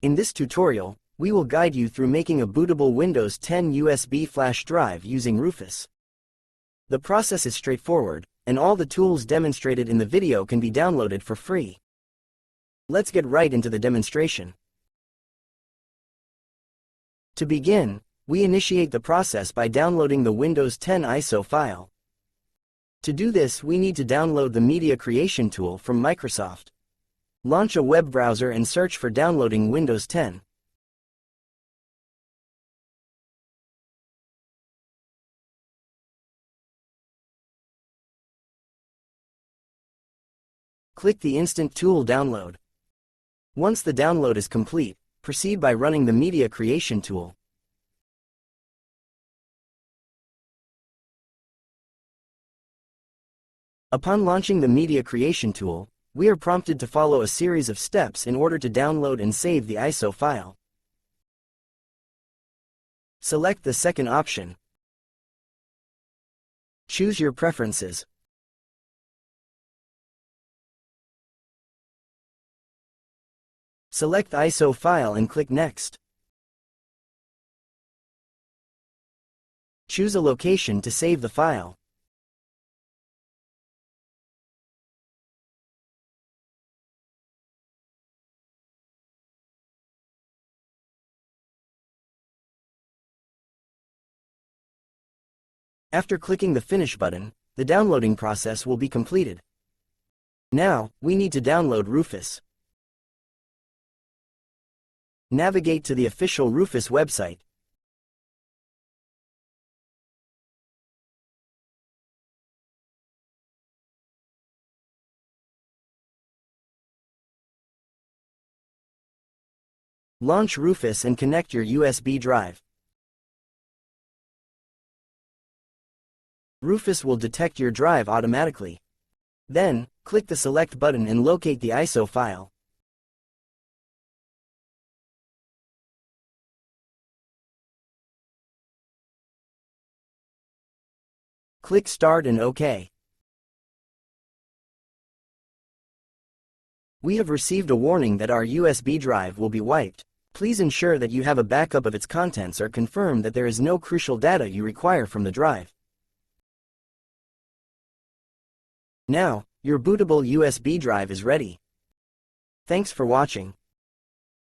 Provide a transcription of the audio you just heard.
In this tutorial, we will guide you through making a bootable Windows 10 USB flash drive using Rufus. The process is straightforward, and all the tools demonstrated in the video can be downloaded for free. Let's get right into the demonstration. To begin, we initiate the process by downloading the Windows 10 ISO file. To do this, we need to download the Media Creation tool from Microsoft. Launch a web browser and search for downloading Windows 10. Click the Instant Tool download. Once the download is complete, proceed by running the Media Creation tool. Upon launching the Media Creation tool, we are prompted to follow a series of steps in order to download and save the ISO file. Select the second option. Choose your preferences. Select ISO file and click Next. Choose a location to save the file. After clicking the Finish button, the downloading process will be completed. Now, we need to download Rufus. Navigate to the official Rufus website. Launch Rufus and connect your USB drive. Rufus will detect your drive automatically. Then, click the Select button and locate the ISO file. Click Start and OK. We have received a warning that our USB drive will be wiped. Please ensure that you have a backup of its contents or confirm that there is no crucial data you require from the drive. Now, your bootable USB drive is ready. Thanks for watching.